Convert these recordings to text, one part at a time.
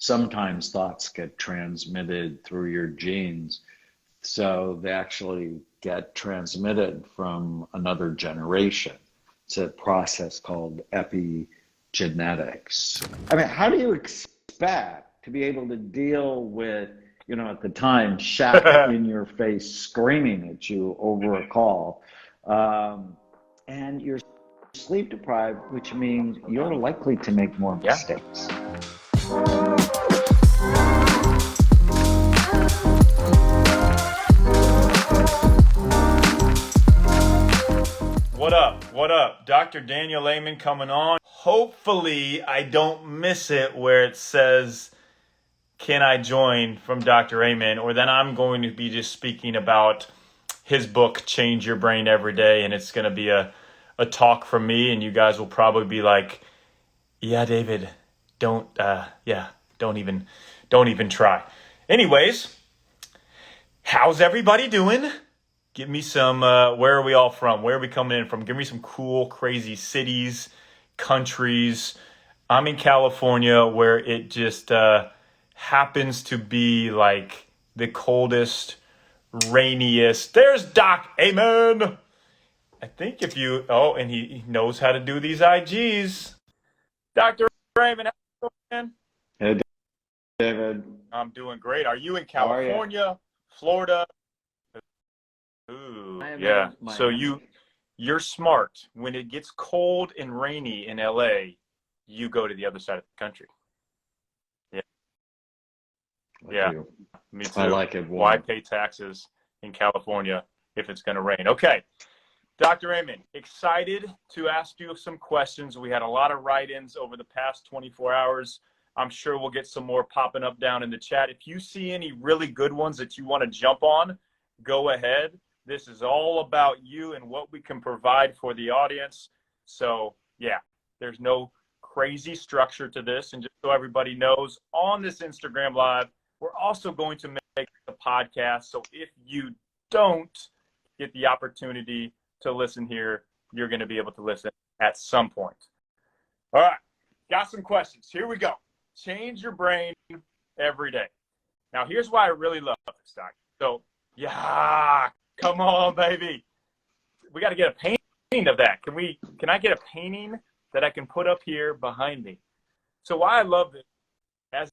sometimes thoughts get transmitted through your genes. So they actually get transmitted from another generation. It's a process called epigenetics. I mean, how do you expect to be able to deal with, at the time, Shaq in your face screaming at you over a call, and you're sleep deprived, which means you're likely to make more mistakes. What up? What up? Dr. Daniel Amen coming on. Hopefully I don't miss it where it says, can I join from Dr. Amen? Or then I'm going to be just speaking about his book, Change Your Brain Every Day. And it's going to be a talk from me. And you guys will probably be like, yeah, David, don't even try. Anyways, how's everybody doing? Give me some, where are we all from? Where are we coming in from? Give me some cool, crazy cities, countries. I'm in California, where it just happens to be like the coldest, rainiest. There's Doc Amen. I think and he knows how to do these IGs. Dr. Amen, how you doing, man? Hey, David. I'm doing great. Are you in California, Florida? Ooh, yeah. So you're smart. When it gets cold and rainy in LA, you go to the other side of the country. Yeah. Yeah. Me too. I like it. Why pay taxes in California if it's going to rain? Okay. Dr. Amen, excited to ask you some questions. We had a lot of write-ins over the past 24 hours. I'm sure we'll get some more popping up down in the chat. If you see any really good ones that you want to jump on, go ahead. This is all about you and what we can provide for the audience. So, yeah, there's no crazy structure to this. And just so everybody knows, on this Instagram Live, we're also going to make a podcast. So if you don't get the opportunity to listen here, you're going to be able to listen at some point. All right, got some questions. Here we go. Change your brain every day. Now, here's why I really love this, Doc. So, yeah. Come on, baby. We got to get a painting of that. Can I get a painting that I can put up here behind me? So why I love this as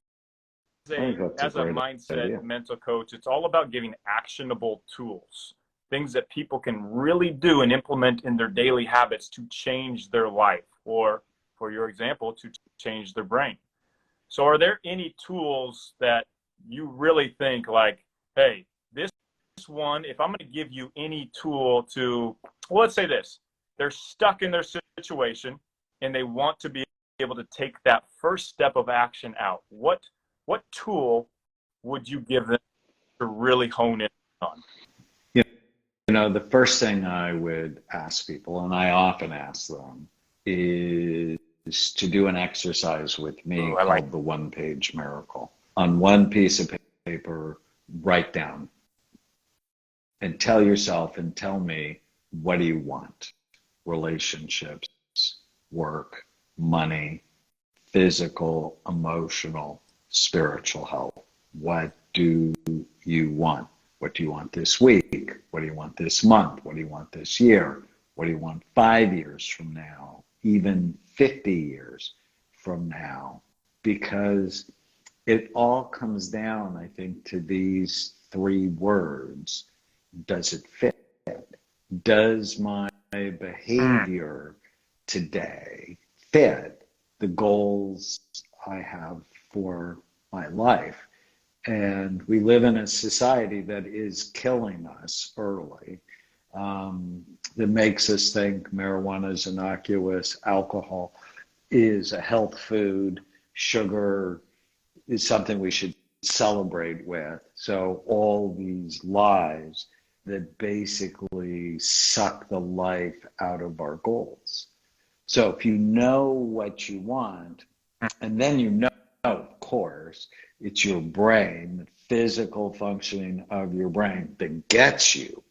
a mindset mental coach, it's all about giving actionable tools, things that people can really do and implement in their daily habits to change their life, or for your example, to change their brain. So are there any tools that you really think like, hey, this one, if I'm going to give you any tool to, well, let's say this, they're stuck in their situation and they want to be able to take that first step of action out. What tool would you give them to really hone in on? The first thing I would ask people, and I often ask them, is to do an exercise with me called the one-page miracle. On one piece of paper, write down and tell yourself and tell me, what do you want? Relationships, work, money, physical, emotional, spiritual health. What do you want? What do you want this week? What do you want this month? What do you want this year? What do you want 5 years from now? Even 50 years from now? Because it all comes down, I think, to these three words. Does it fit? Does my behavior today fit the goals I have for my life? And we live in a society that is killing us early, that makes us think marijuana is innocuous, alcohol is a health food, sugar is something we should celebrate with. So all these lies that basically suck the life out of our goals. So if you know what you want, and then you know, of course, it's your brain, the physical functioning of your brain that gets you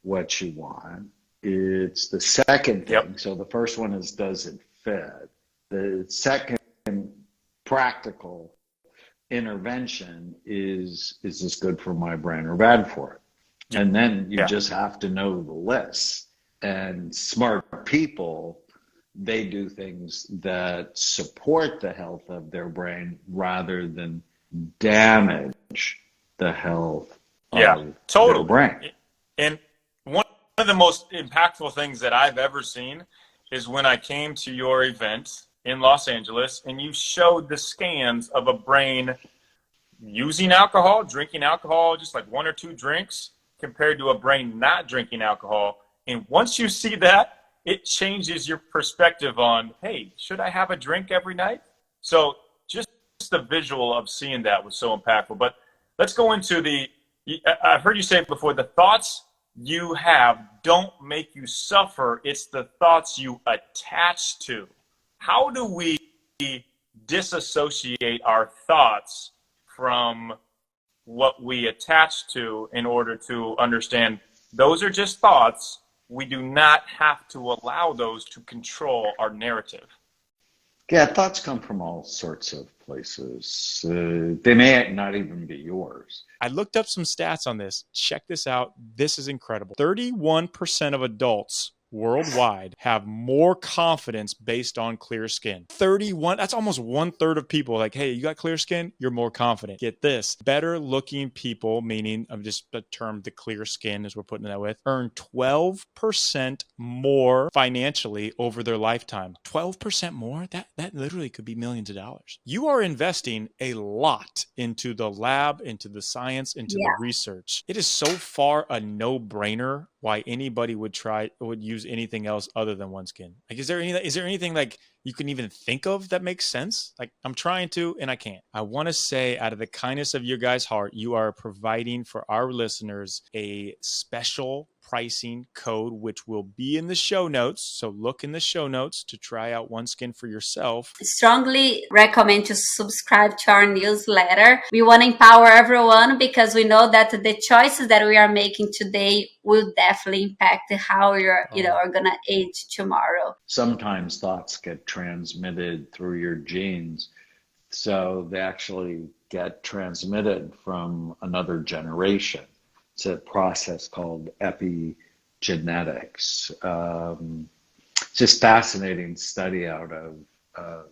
what you want. It's the second thing. Yep. So the first one is, does it fit? The second practical intervention is this good for my brain or bad for it? And then you Yeah. just have to know the list. And smart people, they do things that support the health of their brain rather than damage the health of their Totally. brain. And one of the most impactful things that I've ever seen is when I came to your event in Los Angeles and you showed the scans of a brain using alcohol, drinking alcohol, just like one or two drinks, compared to a brain not drinking alcohol. And once you see that, it changes your perspective on, hey, should I have a drink every night? So just the visual of seeing that was so impactful. But let's go into I've heard you say before, the thoughts you have don't make you suffer. It's the thoughts you attach to. How do we disassociate our thoughts from what we attach to in order to understand those are just thoughts? We do not have to allow those to control our narrative. Yeah, thoughts come from all sorts of places. They may not even be yours. I looked up some stats on this. Check this out. This is incredible. 31% of adults worldwide have more confidence based on clear skin. 31, that's almost 1/3 of people. Like, hey, you got clear skin, you're more confident. Get this, better looking people, meaning of just the term, the clear skin as we're putting that with, earn 12% more financially over their lifetime. 12% more? That literally could be millions of dollars. You are investing a lot into the lab, into the science, into the research. It is so far a no-brainer why anybody would use anything else other than OneSkin. Like, is there anything like you can even think of that makes sense? Like, I'm trying to, and I can't. I want to say, out of the kindness of your guys' heart, you are providing for our listeners a special pricing code, which will be in the show notes. So look in the show notes to try out OneSkin for yourself. Strongly recommend to subscribe to our newsletter. We want to empower everyone because we know that the choices that we are making today will definitely impact how you're, are going to age tomorrow. Sometimes thoughts get transmitted through your genes. So they actually get transmitted from another generation. It's a process called epigenetics. It's just fascinating study out of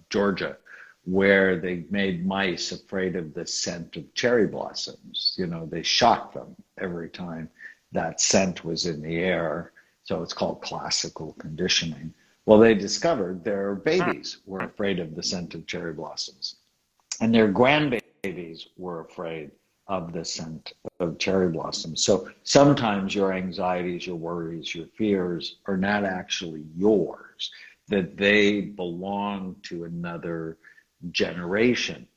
Georgia, where they made mice afraid of the scent of cherry blossoms. They shocked them every time that scent was in the air. So it's called classical conditioning. Well, they discovered their babies were afraid of the scent of cherry blossoms, and their grandbabies were afraid of the scent of cherry blossoms. So sometimes your anxieties, your worries, your fears are not actually yours, that they belong to another generation.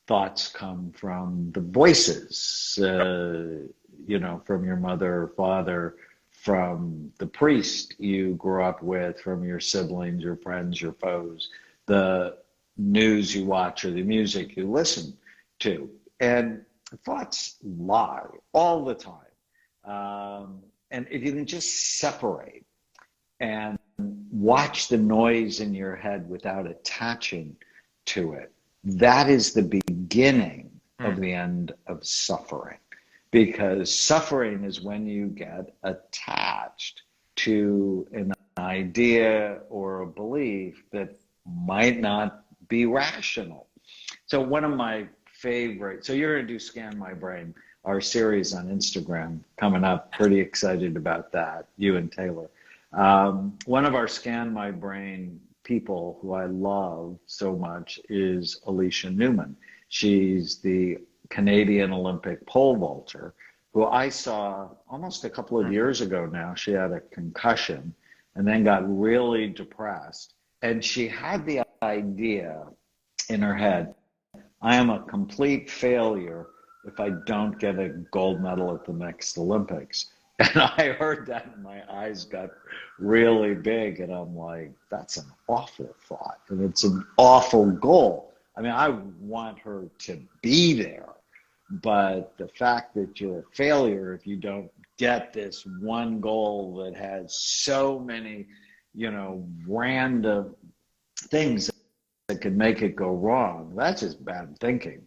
Thoughts come from the voices, from your mother or father, from the priest you grew up with, from your siblings, your friends, your foes, the news you watch or the music you listen to. And thoughts lie all the time. And if you can just separate and watch the noise in your head without attaching to it, that is the beginning of the end of suffering. Because suffering is when you get attached to an idea or a belief that might not be rational. So one of my favorite, so you're going to do Scan My Brain, our series on Instagram coming up. Pretty excited about that, you and Taylor. One of our Scan My Brain people who I love so much is Alicia Newman. She's the Canadian Olympic pole vaulter who I saw almost a couple of years ago now. She had a concussion and then got really depressed. And she had the idea in her head, I am a complete failure if I don't get a gold medal at the next Olympics. And I heard that and my eyes got really big, and I'm like, that's an awful thought. And it's an awful goal. I mean, I want her to be there, but the fact that you're a failure if you don't get this one goal that has so many, random things that could make it go wrong, that's just bad thinking.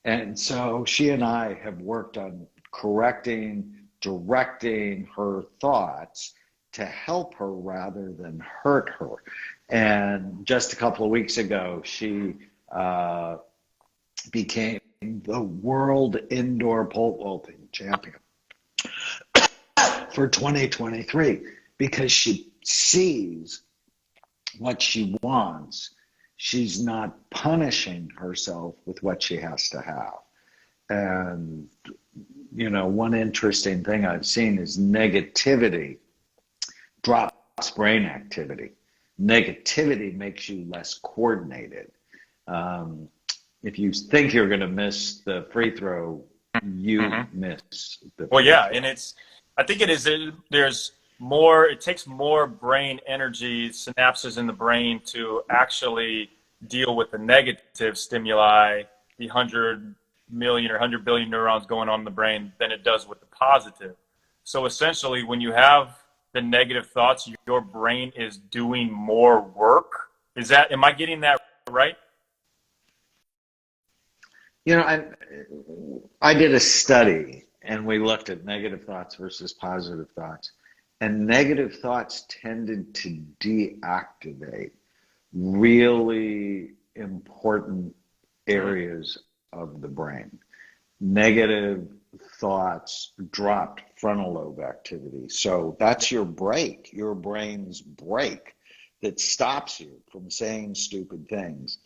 And so she and I have worked on correcting, directing her thoughts to help her rather than hurt her. And just a couple of weeks ago, she became the world indoor pole vaulting champion for 2023 because she sees what she wants. She's not punishing herself with what she has to have. And, one interesting thing I've seen is negativity drops brain activity. Negativity makes you less coordinated. If you think you're going to miss the free throw, you miss the free throw. And I think it takes more brain energy, synapses in the brain to actually deal with the negative stimuli, the 100 million or 100 billion neurons going on in the brain, than it does with the positive. So essentially, when you have the negative thoughts, your brain is doing more work. Am I getting that right? I did a study and we looked at negative thoughts versus positive thoughts. And negative thoughts tended to deactivate really important areas of the brain. Negative thoughts dropped frontal lobe activity. So that's your brake, your brain's brake that stops you from saying stupid things.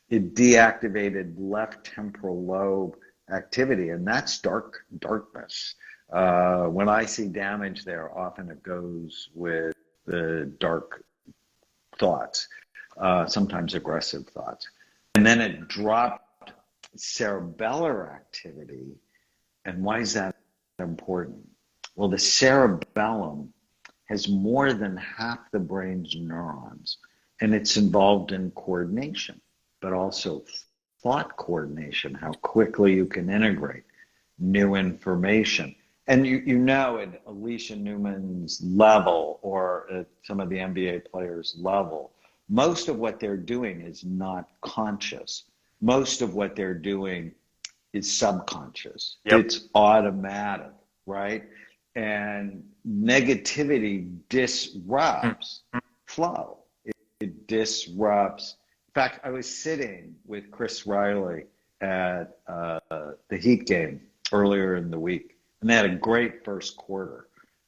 It deactivated left temporal lobe activity, and that's darkness. When I see damage there, often it goes with the dark thoughts, sometimes aggressive thoughts. And then it dropped cerebellar activity. And why is that important? Well, the cerebellum has more than half the brain's neurons, and it's involved in coordination, but also thought coordination, how quickly you can integrate new information. And at Alicia Newman's level or at some of the NBA players' level, most of what they're doing is not conscious. Most of what they're doing is subconscious. Yep. It's automatic, right? And negativity disrupts flow. It disrupts. In fact, I was sitting with Chris Riley at the Heat game earlier in the week, and they had a great first quarter.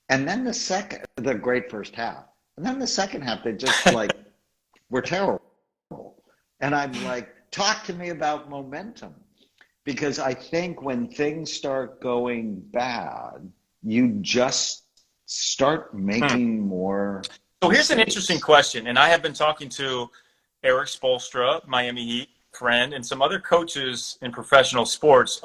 And then the great first half. And then the second half, they just were terrible. And I'm like, talk to me about momentum. Because I think when things start going bad, you just start making more. So here's an interesting question. And I have been talking to Eric Spoelstra, Miami Heat friend, and some other coaches in professional sports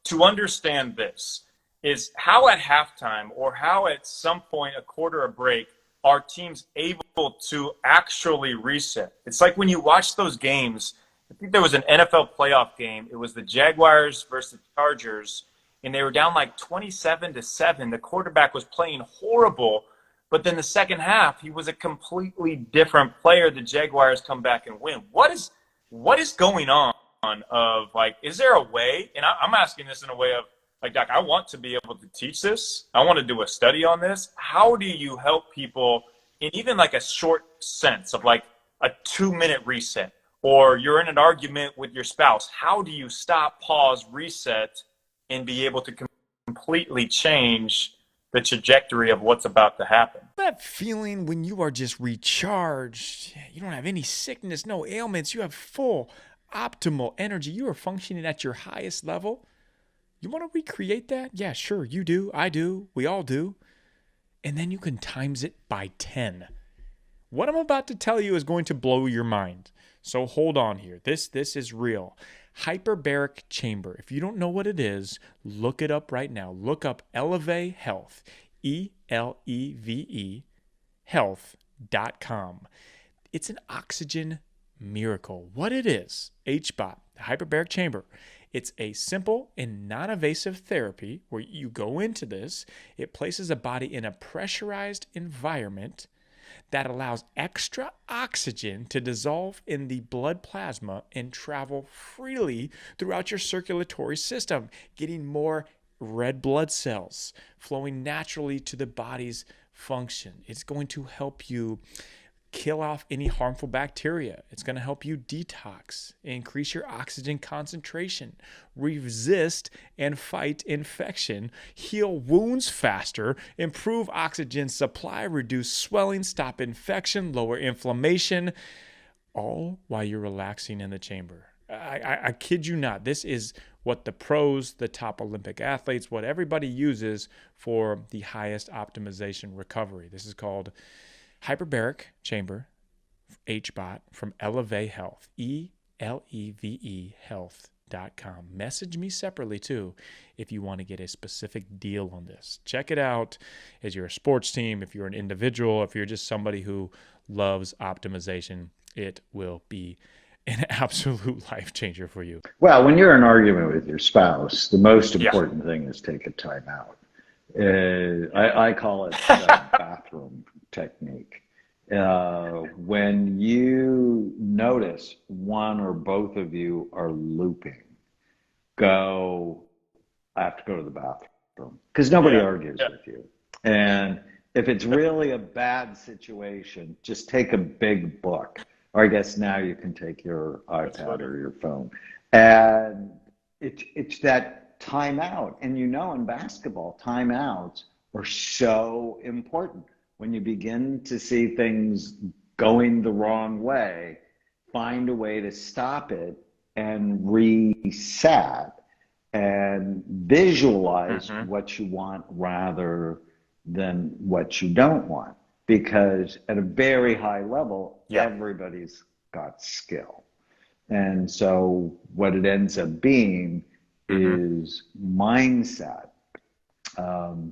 to understand this is how at halftime or how at some point a quarter of break are teams able to actually reset. It's like when you watch those games, I think there was an NFL playoff game. It was the Jaguars versus the Chargers, and they were down like 27-7. The quarterback was playing horrible, but then the second half, he was a completely different player. The Jaguars come back and win. What is going on is there a way, and I'm asking this in a way of, Doc, I want to be able to teach this. I want to do a study on this. How do you help people in even a short sense of a 2-minute reset? Or you're in an argument with your spouse. How do you stop, pause, reset, and be able to completely change the trajectory of what's about to happen? That feeling when you are just recharged, you don't have any sickness, no ailments, you have full, optimal energy, you are functioning at your highest level. You want to recreate that? Yeah, sure, you do, I do, we all do. And then you can times it by 10. What I'm about to tell you is going to blow your mind. So hold on here. This is real. Hyperbaric chamber. If you don't know what it is, look it up right now. Look up Eleve Health, ELEVE health.com. It's an oxygen miracle. What it is, HBOT, hyperbaric chamber. It's a simple and non-invasive therapy where you go into this. It places a body in a pressurized environment that allows extra oxygen to dissolve in the blood plasma and travel freely throughout your circulatory system, getting more red blood cells flowing naturally to the body's function. It's going to help you kill off any harmful bacteria. It's going to help you detox, increase your oxygen concentration, resist and fight infection, heal wounds faster, improve oxygen supply, reduce swelling, stop infection, lower inflammation, all while you're relaxing in the chamber. I kid you not. This is what the pros, the top Olympic athletes, what everybody uses for the highest optimization recovery. This is called hyperbaric chamber, HBOT, from Eleve Health, ELEVE Health.com. Message me separately too if you want to get a specific deal on this. Check it out as you're a sports team, if you're an individual, if you're just somebody who loves optimization. It will be an absolute life changer for you. Well, when you're in an argument with your spouse, the most important thing is take a time out. I call it the bathroom technique. When you notice one or both of you are looping, I have to go to the bathroom, because nobody argues with you. And if it's really a bad situation, just take a big book. Or I guess now you can take your iPad or your phone. And it's that timeout. And in basketball, timeouts are so important. When you begin to see things going the wrong way, find a way to stop it and reset and visualize what you want rather than what you don't want. Because at a very high level, everybody's got skill. And so what it ends up being is mindset,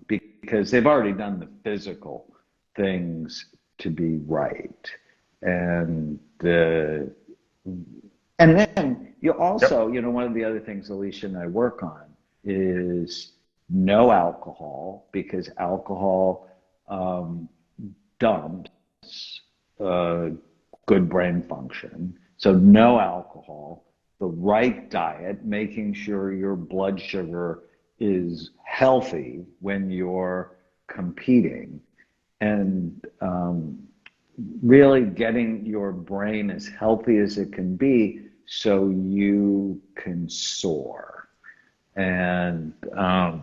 because they've already done the physical things to be right. And then you also, one of the other things Alicia and I work on is no alcohol, because alcohol dumps good brain function. So no alcohol, the right diet, making sure your blood sugar is healthy when you're competing, and really getting your brain as healthy as it can be so you can soar. And I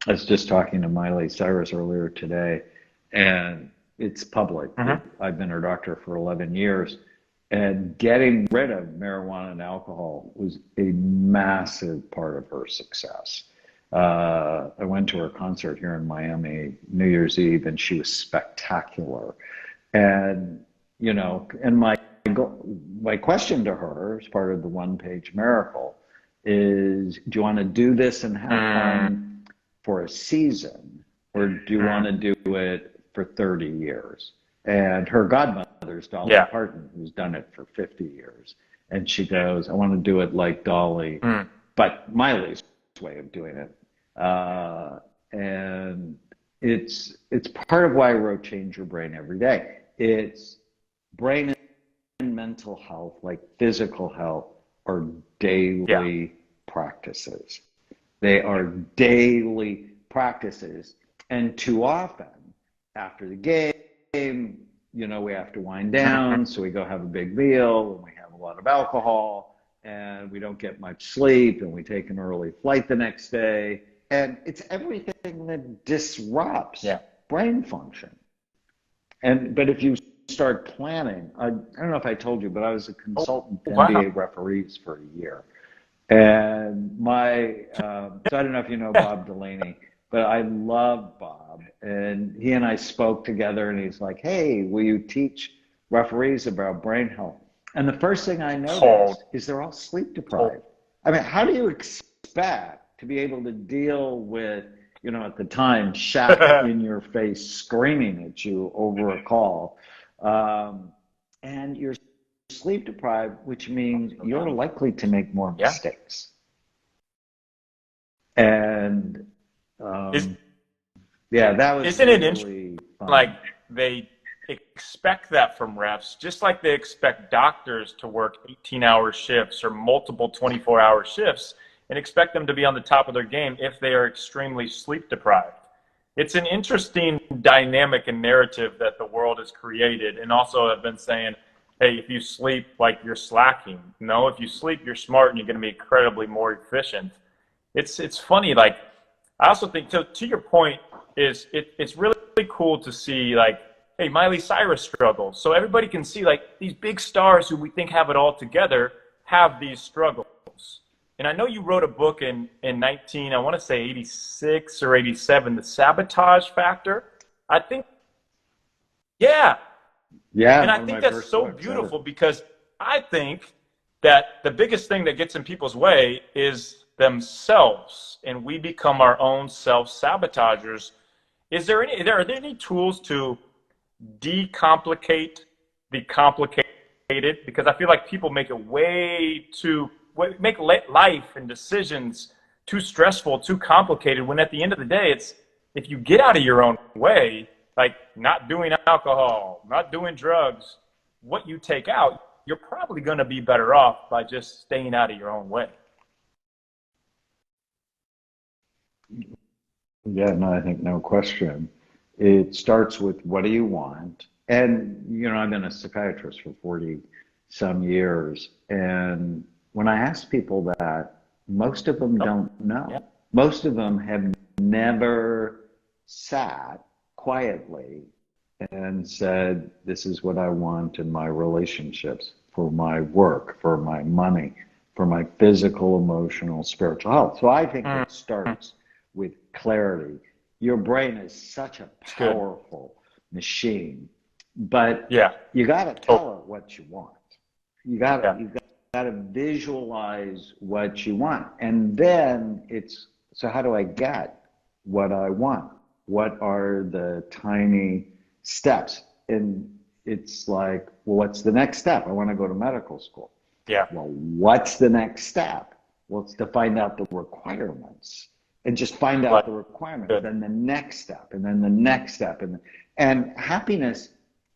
was just talking to Miley Cyrus earlier today, and it's public. I've been her doctor for 11 years, and getting rid of marijuana and alcohol was a massive part of her success. I went to her concert here in Miami New Year's Eve, and she was spectacular. And, and my question to her as part of the one-page miracle is, do you want to do this and have fun for a season, or do you want to do it for 30 years? And her godmother's Dolly Parton, who's done it for 50 years. And she goes, I want to do it like Dolly, but Miley's way of doing it. And it's part of why I wrote Change Your Brain Every Day. It's brain and mental health, like physical health, are daily practices. They are daily practices. And too often, after the game, we have to wind down, so we go have a big meal, and we have a lot of alcohol, and we don't get much sleep, and we take an early flight the next day. And it's everything that disrupts brain function. But if you start planning, I don't know if I told you, but I was a consultant to NBA referees for a year. And so I don't know if you know Bob Delaney, but I love Bob. And he and I spoke together, and he's like, hey, will you teach referees about brain health? And the first thing I noticed is they're all sleep deprived. I mean, how do you expect to be able to deal with, at the time, Shaq in your face screaming at you over a call, and you're sleep deprived, which means you're likely to make more mistakes. And that was isn't really it interesting? fun. Like they expect that from reps, just like they expect doctors to work 18-hour shifts or multiple 24-hour shifts and expect them to be on the top of their game if they are extremely sleep deprived. It's an interesting dynamic and narrative that the world has created, and also have been saying, hey, if you sleep, like, you're slacking. No, if you sleep, you're smart and you're going to be incredibly more efficient. It's funny. Like, I also think, to your point, is it's really cool to see, like, hey, Miley Cyrus struggles. So everybody can see, like, these big stars who we think have it all together have these struggles. And I know you wrote a book in 86 or 87, The Sabotage Factor. I think, yeah. Yeah. And I think that's so beautiful, because I think that the biggest thing that gets in people's way is themselves, and we become our own self-sabotagers. Are there any tools to decomplicate the complicated? Because I feel like people make it make life and decisions too stressful, too complicated, when at the end of the day, it's, if you get out of your own way, like not doing alcohol, not doing drugs, what you take out, you're probably going to be better off by just staying out of your own way. Yeah, no, I think no question. It starts with, what do you want? And, I've been a psychiatrist for 40 some years. And when I ask people that, most of them don't know. Yeah. Most of them have never sat quietly and said, this is what I want in my relationships, for my work, for my money, for my physical, emotional, spiritual health. So I think it starts with clarity. Your brain is such a powerful machine, but you got to tell it what you want. You got to visualize what you want. And then so how do I get what I want? What are the tiny steps? And it's like, well, what's the next step? I want to go to medical school. Yeah. Well, what's the next step? Well, it's to find out the requirements, and just find out the requirements. Then the next step, and then the next step. And happiness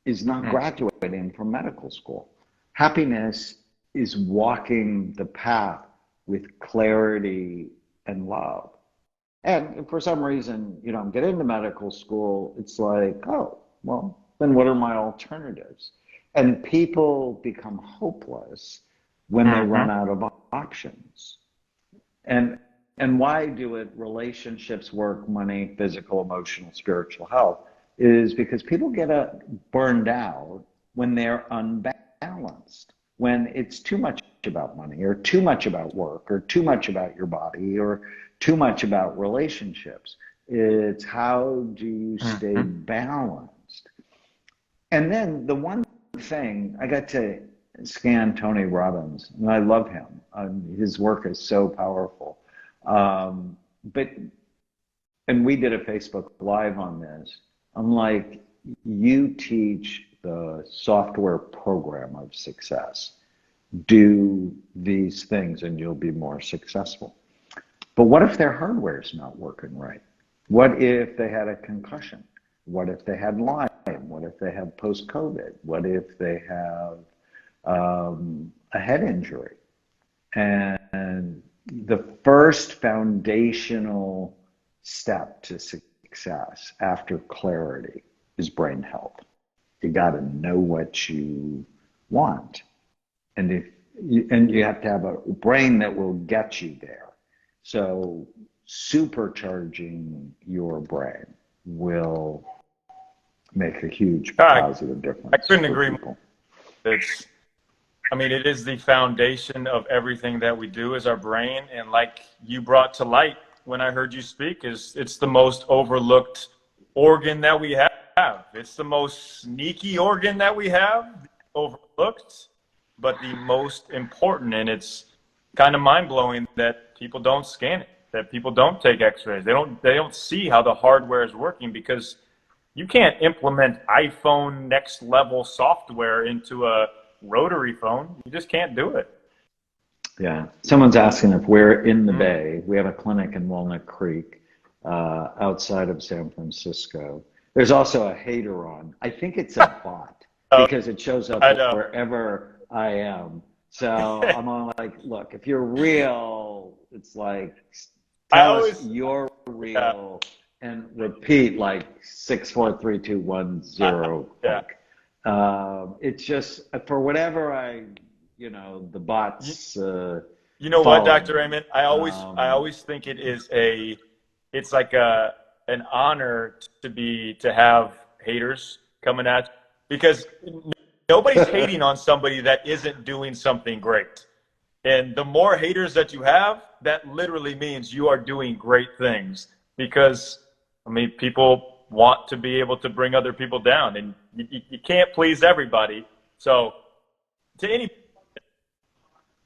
is not graduating from medical school. Happiness is walking the path with clarity and love. And if for some reason you don't get into medical school, it's like, oh, well, then what are my alternatives? And people become hopeless when they run out of options. And why do it? Relationships, work, money, physical, emotional, spiritual health, is because people get burned out when they're unbalanced, when it's too much about money, or too much about work, or too much about your body, or too much about relationships. It's, how do you stay balanced? And then the one thing, I got to scan Tony Robbins, and I love him. His work is so powerful. And we did a Facebook Live on this. I'm like, you teach the software program of success. Do these things and you'll be more successful. But what if their hardware's not working right? What if they had a concussion? What if they had Lyme? What if they have post-COVID? What if they have a head injury? And the first foundational step to success after clarity is brain health. You got to know what you want. And you have to have a brain that will get you there. So supercharging your brain will make a huge positive difference. I couldn't agree more. It is the foundation of everything that we do, is our brain. And like you brought to light when I heard you speak, it's the most overlooked organ that we have. It's the most sneaky organ that we have, overlooked, but the most important. And it's kind of mind-blowing that people don't scan it, that people don't take x-rays. They don't see how the hardware is working, because you can't implement iPhone next level software into a rotary phone. You just can't do it. Yeah. Someone's asking if we're in the Bay. We have a clinic in Walnut Creek, outside of San Francisco. There's also a hater on. I think it's a bot because it shows up wherever I am. So I'm on like, look, if you're real, it's like, tell us you're real and repeat like 6, 4, 3, 2, 1, 0. It's just for whatever the bots. You know what, Dr. Raymond? I always think it's like an honor to have haters coming at you, because nobody's hating on somebody that isn't doing something great. And the more haters that you have, that literally means you are doing great things, because I mean, people want to be able to bring other people down, and you can't please everybody. So to any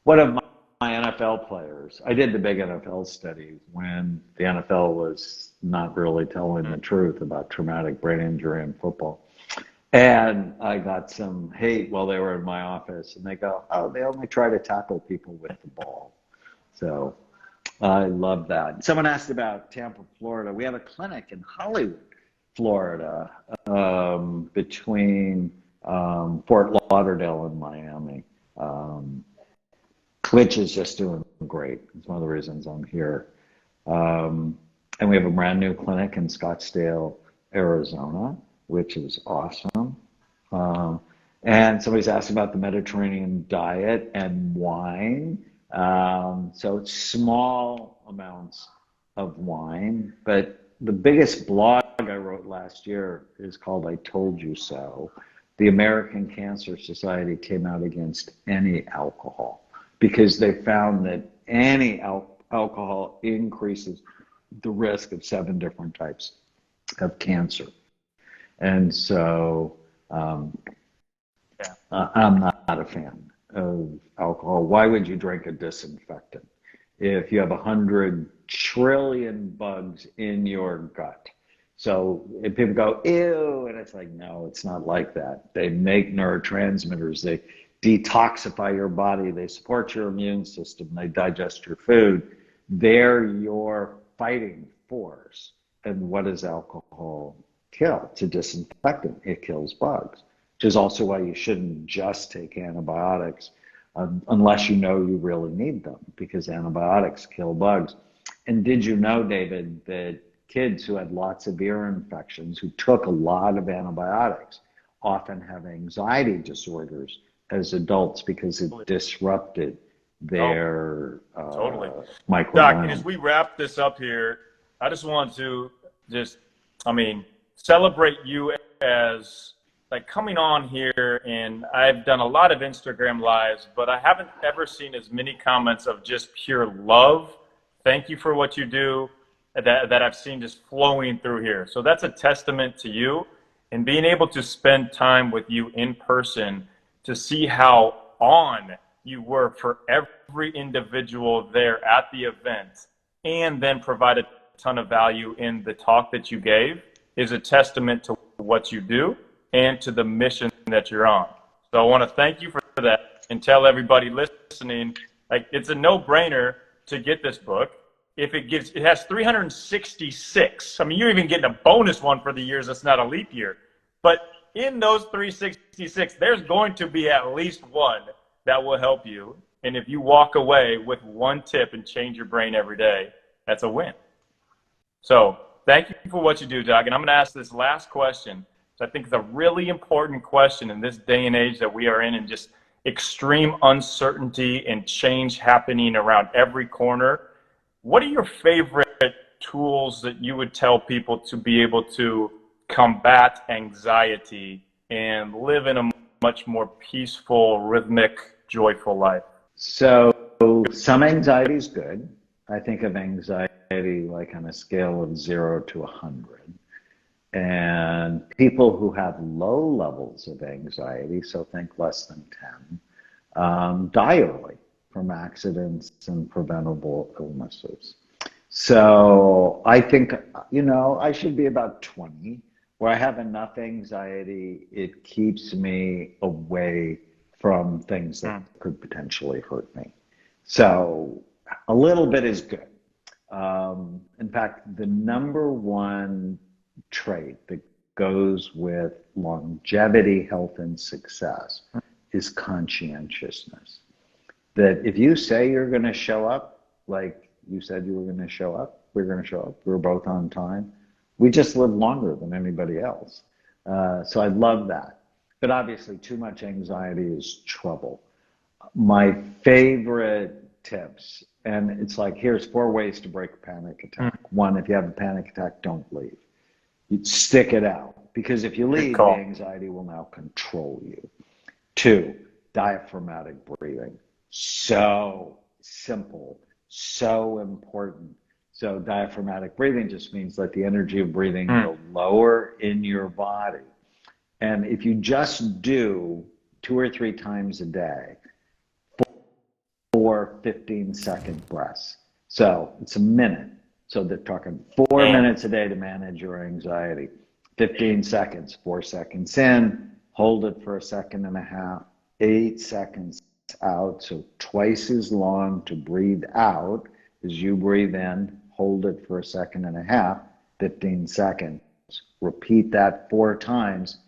one of my NFL players, I did the big NFL study when the NFL was not really telling the truth about traumatic brain injury in football. And I got some hate while they were in my office, and they go, oh, they only try to tackle people with the ball. So I love that. Someone asked about Tampa, Florida. We have a clinic in Hollywood, Florida, between Fort Lauderdale and Miami, which is just doing great. It's one of the reasons I'm here. And we have a brand new clinic in Scottsdale, Arizona, which is awesome. And somebody's asked about the Mediterranean diet and wine. So it's small amounts of wine, but the biggest blog I wrote last year is called I Told You So. The American Cancer Society came out against any alcohol because they found that any alcohol increases the risk of 7 different types of cancer. And so I'm not a fan of alcohol. Why would you drink a disinfectant if you have 100 trillion bugs in your gut? So if people go, ew, and it's like, no, it's not like that. They make neurotransmitters. They detoxify your body. They support your immune system. They digest your food. They're your fighting force. And what does alcohol kill? It's a disinfectant. It kills bugs, which is also why you shouldn't just take antibiotics unless you know you really need them, because antibiotics kill bugs. And did you know, David, that kids who had lots of ear infections, who took a lot of antibiotics, often have anxiety disorders as adults because it disrupted their microbiome. Doc, and as we wrap this up here, I just want to celebrate you as like coming on here, and I've done a lot of Instagram lives, but I haven't ever seen as many comments of just pure love. Thank you for what you do that I've seen just flowing through here. So that's a testament to you, and being able to spend time with you in person to see how on you were for every individual there at the event, and then provide a ton of value in the talk that you gave, is a testament to what you do and to the mission that you're on. So I want to thank you for that, and tell everybody listening, like, it's a no-brainer to get this book. It has 366. I mean, you're even getting a bonus one for the years that's not a leap year. But in those 366, there's going to be at least one that will help you. And if you walk away with one tip and change your brain every day, that's a win. So thank you for what you do, Doc. And I'm going to ask this last question. So I think it's a really important question in this day and age that we are in, and just extreme uncertainty and change happening around every corner. What are your favorite tools that you would tell people to be able to combat anxiety and live in a much more peaceful, rhythmic, joyful life? So some anxiety is good. I think of anxiety like on a scale of 0 to 100. And people who have low levels of anxiety, so think less than 10, die early from accidents and preventable illnesses. So I think, I should be about 20, where I have enough anxiety, it keeps me away from things that could potentially hurt me. So a little bit is good. In fact, the number one trait that goes with longevity, health, and success is conscientiousness. That if you say you're going to show up, like you said you were going to show up, we're going to show up, we're both on time, we just live longer than anybody else. So I love that. But obviously, too much anxiety is trouble. My favorite tips, and it's like, here's 4 ways to break a panic attack. 1, if you have a panic attack, don't leave. You stick it out, because if you leave, the anxiety will now control you. 2, diaphragmatic breathing. So simple, so important. So diaphragmatic breathing just means let the energy of breathing go lower in your body. And if you just do 2 or 3 times a day, 4 15-second breaths. So it's a minute. So they're talking 4 minutes a day to manage your anxiety. 15 seconds, 4 seconds in, hold it for a second and a half, 8 seconds out. So twice as long to breathe out as you breathe in, hold it for a second and a half, 15 seconds. Repeat that 4 times.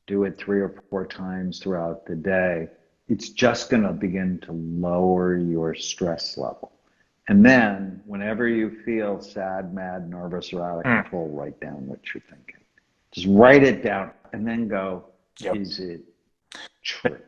Do it 3 or 4 times throughout the day. It's just going to begin to lower your stress level. And then whenever you feel sad, mad, nervous, or out of control, write down what you're thinking. Just write it down and then go, is it true?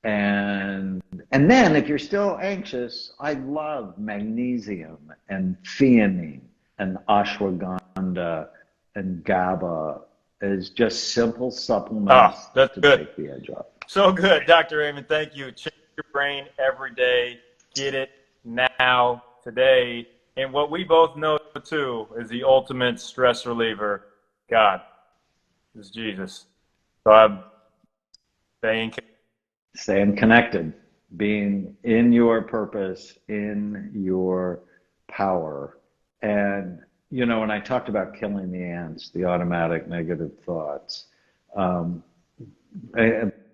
And then if you're still anxious, I love magnesium and theanine and ashwagandha and GABA as just simple supplements to take the edge off. So good, Dr. Raymond. Thank you. Change your brain every day. Get it now, today. And what we both know, too, is the ultimate stress reliever. God is Jesus. So I'm staying connected, being in your purpose, in your power. And, you know, when I talked about killing the ants, the automatic negative thoughts,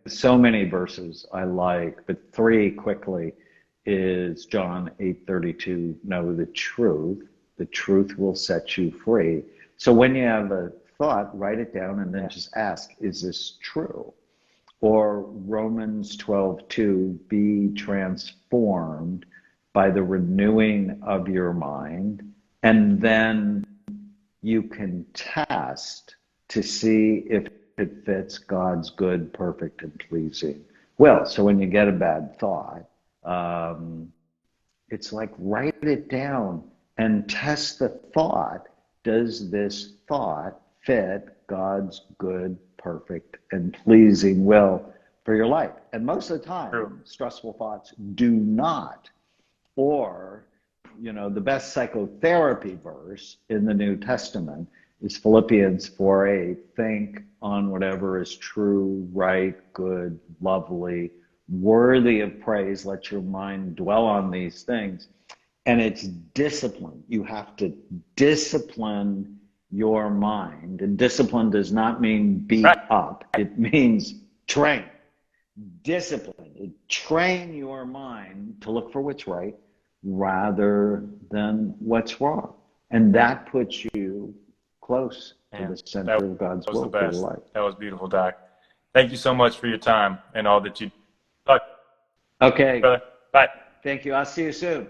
so many verses I like, but 3 quickly is John 8:32, know the truth will set you free. So when you have a thought, write it down and then just ask, is this true? Or Romans 12:2, be transformed by the renewing of your mind, and then you can test to see if it fits God's good, perfect, and pleasing will. So when you get a bad thought, it's like write it down and test the thought. Does this thought fit God's good, perfect, and pleasing will for your life? And most of the time, stressful thoughts do not. Or, you know, the best psychotherapy verse in the New Testament is Philippians 4:8. Think on whatever is true, right, good, lovely, worthy of praise. Let your mind dwell on these things. And it's discipline. You have to discipline your mind. And discipline does not mean beat up. It means train. Discipline. Train your mind to look for what's right rather than what's wrong. And that puts you close to the center of God's will for your life. That was beautiful, Doc. Thank you so much for your time and all that you do. Okay. Brother. Bye. Thank you. I'll see you soon.